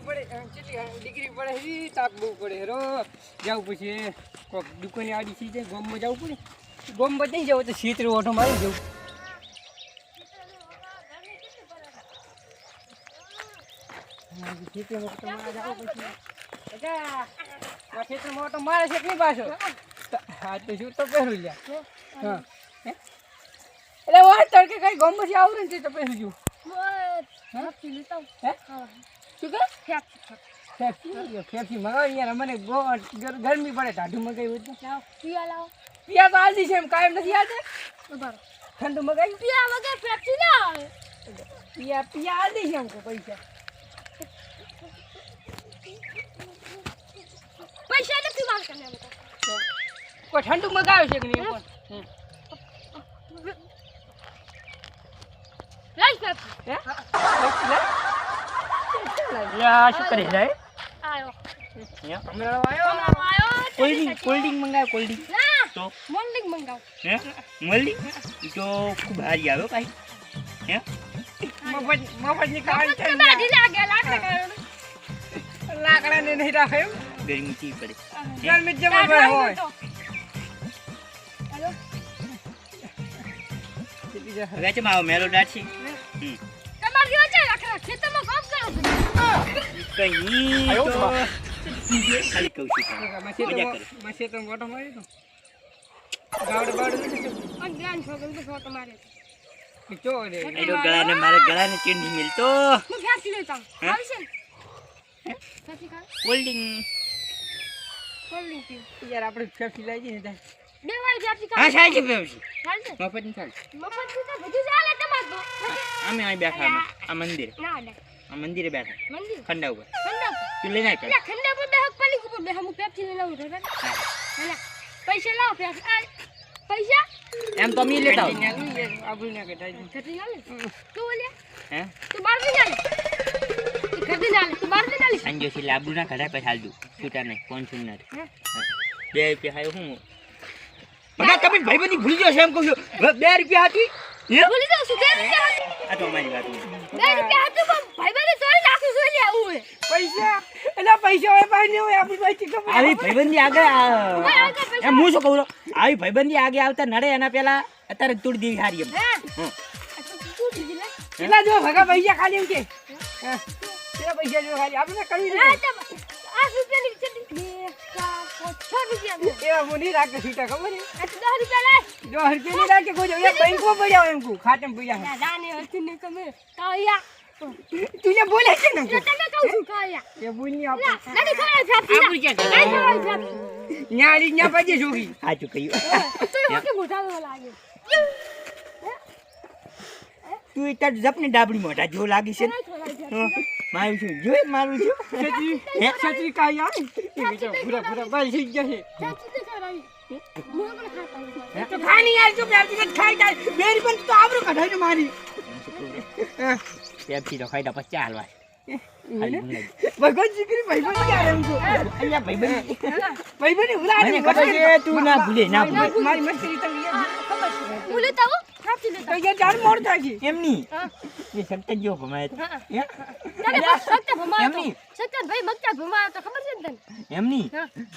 પડે કેટલી ડિગ્રી પડે ઈ તાપ બહુ પડે રો જાવ પછી કોક દુકાને આડી સી જાય ગામમાં જવું પડે ગામમાં નહીં જાવ તો સીતરી ઓટો મારી જવું સીતરી ઓટો મારા જાવ પછી આ સીતરી ઓટો મારે છે કે પાછો હા તો શું તો પહેરું લ્યા હા એટલે વાત તડકે કઈ ગામમાંથી આવું ને તો પહેરું છું ફેફસી મગાવી યાર મને ગરમી પડે ટાઢું મગાવ્યું હતું પિયા તો આલદી છે એમ કાયમ નથી યાદ ઠંડુ મગાવ્યું પિયા વગર ફેફસી ના આવે પિયા આલદી છે એમ કે પૈસા નથી માંગતા ને કોઈ ઠંડુ મગાવે છે કે નહીં શું કરી જાય કોલ્ડિંગ મંગાવ કોલ્ડિંગ તો મોલ્ડિંગ મંગાવ હે મોલ્ડિંગ ઈ તો ખૂબ હારી આવે ભાઈ હે મફત ની કાન છે લાકડા ને નહીં રાખે ગરમી થી પડે ગરમી જમા હોય હેલો વેચે માવો મેલો ડાછી તમારી વચ્ચે રાખરા ખેતરમાં કામ કરો કઈ તો ખાલી કહું છું મસે તો મોટો મારી તો ગાવડ નથી અજ્ઞાન છોકરો તો છોટો મારે ચો રે એનો ગળાને મારા ગળાને ચીંડી મિલતો હું ફેંસી લેતા આવશે ફેંસી ખા કોલ્ડિંગ યાર આપણે ફેંસી લઈ જઈએ ને બે વાળી ફેંસી ખા હા સાઈ છે ફેંસી ચાલશે મફત ની ચાલ મફત ની તો બધું ચાલે તમાર તો અમે અહીં બેઠા આ મંદિર ના આ મંદિરે બેઠા મંદિર ખંડા ઉપર તું લઈ નાખ એટલે ખંડા પર બેહક પલી ઉપર બે હું પેપ્સી લઈ લાવું રે હા પૈસા લાવ પૈસા એમ તો મી લેતા આબુ ના કટાઈ કટી ના લે તું લે હે તું બાર ની ચાલે કટી ના લે તું બાર ની ચાલે સંજો થી લાબુ ના કઢાય પછી હાલ દઉં છૂટા નહીં કોણ છું ના 2 રૂપિયા હાયો હું બગા કમિટ ભાઈબંધી ભૂલી ગયો છે એમ કહું છું 2 રૂપિયા હતી હે ભૂલી જાવ છું 2 રૂપિયા હતી આ તો અમારી વાત 2 રૂપિયા હતું ભાઈબંધી ચોરી નાખું છું લે આવું પૈસા એના પૈસા હોય પાઈ નહીં હોય આપણી પાસે ખબર આવી ભાઈબંધી આગળ એમ હું શું કહું આવી ભાઈબંધી આગળ આવતા નડે એના પહેલા અત્યારે તૂટ દેવી હારી એમ એટલા જો ભગા પૈસા ખાલી એમ કે તેરા પૈસા જો ખાલી આપણે કરવી નહીં 8 રૂપિયાની ચટણી 6 રૂપિયા એ મોની રાખે સીટા ખબર છે 10 રૂપિયા લે 10 રૂપિયા ની રાખે કોઈ એ બેંકો પડ્યા એમ કો ખાતમ પડ્યા ના જાને હતી ને તમે કાયા તુને બોલે છે ને તને કહું છું કાયા એ બોલની આપ નથી ખરા છાપી આપું કે ન્યારી ન્યા પજે જોગી સાચું કહ્યું તો ઓકે મોઢા લાગે તું તાર જપની ડાબડી મોઢા જો લાગી છે મારું છું જોઈ મારું છું છત્રી કાઈ આવે એ વિચાર પૂરા પૂરા બાલ થઈ જશે તો ખાની યાર જો પેપ્સી ખાઈ જાય બેરી પણ તો આવરો કઢાઈને મારી પેપ્સી તો ખાઈતા પછી હાલવા ભગવાન જીગરી ભાઈબંધી આ રંગો અહીંયા ભાઈબંધી ઉલાડે કટે તું ના ભૂલે ના મારી મસ્તી તને ખબર ભૂલે તો સાચી લેતા તો યાર મોડ થાકી એમની એ સત્ય જો ભમાય હે સત્ય ભમાય એમની સત્ય ભાઈ મગતા ભમાય તો ખબર છે ને તને એમની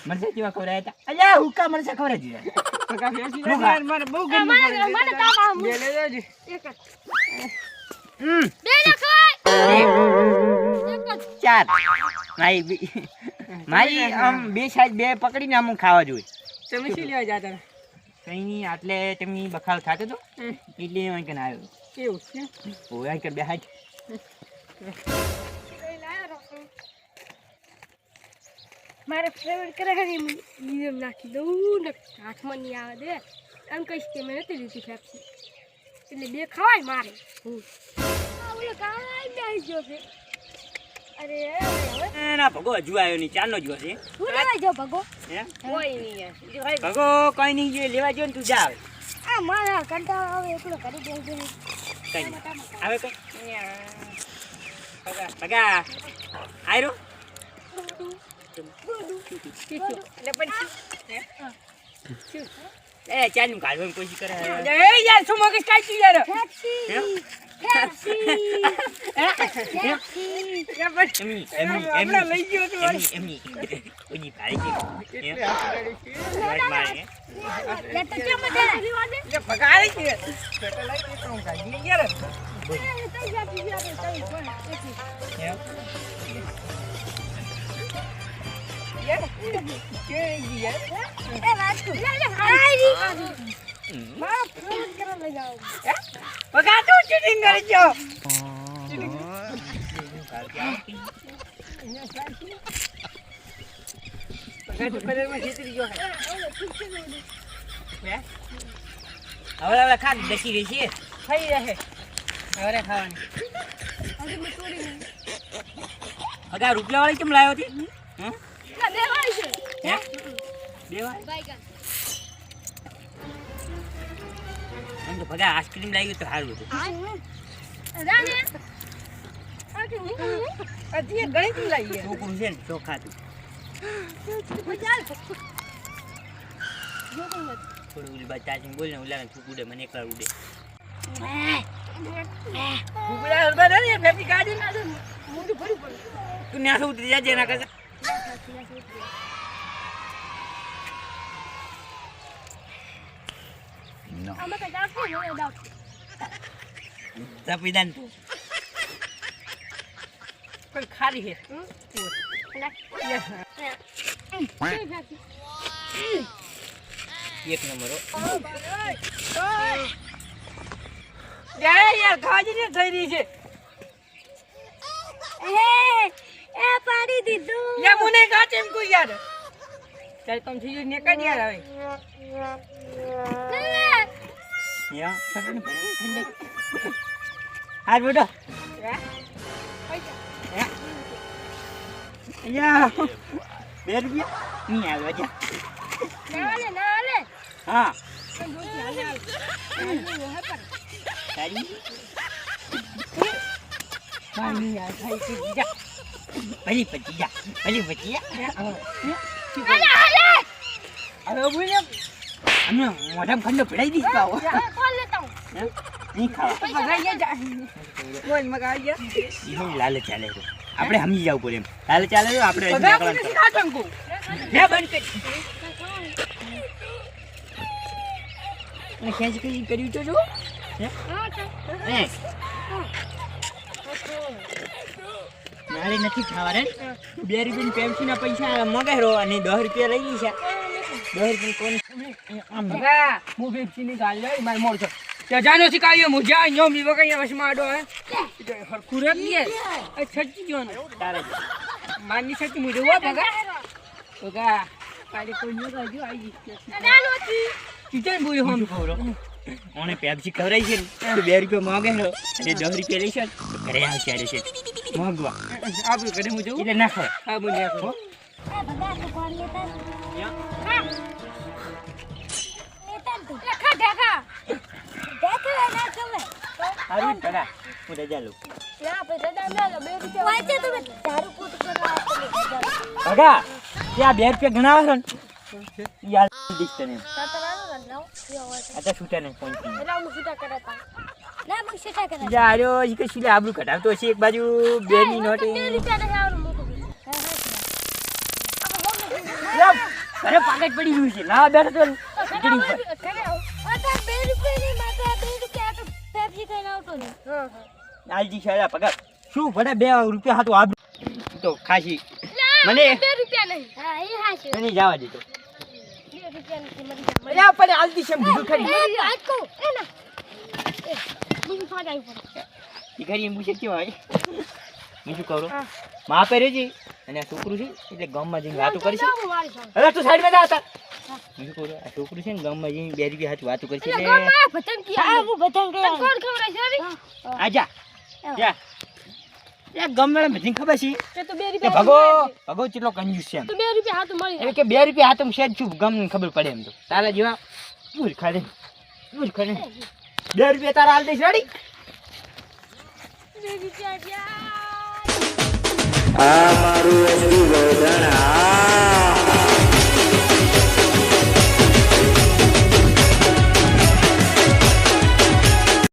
મરસા જેવા ખવરાયા હતા અલ્યા હુકા મરસા ખવરાય દીધા કાકા ફેસી મારે બહુ ગરમી પડે મને તાપ આ લે લેજો એક બે ના ખાય ચાર મારી આમ બે સાઈડ બે પકડીને આમ ખાવા જોઈએ તમે શું લેવા જાતા કઈ નહીં આટલે તમે બખાવ થાતો તો એટલે અહીં કને આવ્યો એવું છે ઓ અહીં કર બે હાથ મારે ફેવરેટ કરે હરી નિયમ નાખી દઉં ને હાથમાં નહીં આવે દે એમ કહીશ કે મેં નથી લીધી ફેફસી એટલે બે ખવાય મારે ઓલો કાઈ બેસી ગયો છે અરે ના ભગો હજુ આવ્યો નહીં ચારનો જ છે હું લેવા જાવ ભગો હે કોઈ નહીં ભગો કોઈ નહીં જે લેવા જો ને તું જા આ મારા કંટાળો આવે એકલો કરી દે છે કઈ આવે તો ભગા આયરો એટલે પછી એ ચાનું કાઢવાની કોશિશ કરે એ યાર શું મગજ કાઢી યાર હવે ખાલી બેસી રહી છે થઈ રહે હવે ખાવાની અગા રૂપિયા વાળી કેમ લાવ્યો હતી તો ભગા આઈસ્ક્રીમ લાવી તો સારું હતું છોકરું છે ને ચોખાતું થોડું ઉલી બાદ ચાચી બોલ ને ઉલા તું ઉડે મને એકલા ઉડે તું ન્યા ઉતરી જાજે એના કરતા પીધા ને તું પણ ખાલી છે એક નંબર યાર ખાજી ને થઈ રહી છે એ પાડી દીધું યા મને કાટ એમ કોઈ યાર ચાલ તમ થી ને કાઢી યાર હવે યા સગન ઠંડે આ બેટા યા 2 રૂપિયા ની આવે જા ના લે હા પાણી આ ખાઈ કે જા ભલી પચી જા હવે બોલે અમે મોઢા ખંડો પડાઈ દી પાવ કોણ લેતા નહીં ખાવા મગાઈ જા બોલ મગાઈ જા ઈ લાલ ચાલે તો આપણે સમજી જાવ પડે એમ લાલ ચાલે તો આપણે કાટંકુ લે બંધ કરી અને ખેંચ કરી કર્યું તો જો હે મારે નથી ખાવા રે 2 રૂપિયા પેપ્સી ના પૈસા મગારો અને 10 રૂપિયા લઈ છે 10 રૂપિયા કોણ આમ ભગા હું પેપ્સી ની ગાલ લઈ માર મોર છો તે જાનો શીખાયો મુજા યો મી વગઈ વસ માડો હે હરખું રે લે આ છચ્ચી જો ને તારે માની છચ્ચી મુજો ભગા પાડી કોઈ ન ગાજો આવી નાનોથી કિચન બોય હોમ ખવરો ઓને પેપ્સી ખવરાઈ છે તો 2 રૂપિયા માંગે છે અને 10 રૂપિયા લઈ છે ઘરે આવશે છે માંગવા આપણે ઘરે હું જઉં એટલે ના ખાવ હા બોલ નાખો એ ભગા તો કોણ લેતા હા લેતા તું ખા દેખા દેખા ના ખવે હારું ભગા હું રજા લઉં યા પે રજા મેલો 2 રૂપિયા વાંચે તમે તારું પૂત કરવા ભગા ત્યાં 2 રૂપિયા ગણાવો છો ને યાર દીકતે ને आता छूटा नहीं फोन की एला मु छूटा करता ना मु छूटा करता यारो ई के सिले आबरू कटावतो છે એક બાજુ 2 ની નોટ 2 રૂપિયા નહીં આવરું મુ તો યાર અરે પાકેટ પડી ગયું છે ના બેઠો તો ગડી પર આ 2 રૂપિયા ની માત્ર 2 રૂપિયા તો પેપ્સી ખાઈને આવતો ને આલજી શાળા પગાર શું ભડે 2 રૂપિયા હાતો આબરૂ તો ખાસી મને 2 રૂપિયા નહીં હા એ હાશે મને જવા દે તો 2 રૂપિયા ની કિંમત અલ્યા પડે આલજી છે બીજું ખરી આજ કો એ ના બીજું ફાડાઈ પડે ઈ ખરી એમ પૂછે કેવા હોય બીજું કહું માં પહેરે છે અને આ છોકરું છે એટલે ગામમાં જઈને વાતો કરી છે અરે તું સાઈડમાં જા હતા બીજું કહું આ છોકરું છે ને ગામમાં જઈને 2 રૂપિયા હાથ વાતો કરી છે એટલે ગામમાં ભતન કિયા હા હું ભતન ગયા કોણ ખબર છે રે આજા જા એ ગમે બધી ખબર છે કે તો 2 કે રૂપિયા ભગો કેટલો કંજૂસ છે તો 2 રૂપિયા હાથ મળી એટલે કે 2 રૂપિયા હાથમાં છે શું ગમ ખબર પડે એમ તો તારા જેવા મૂર્ખા રે 2 રૂપિયા તારા હાલ દઈશ રેડી 2 રૂપિયા આ મારું એસી ગોધણ આ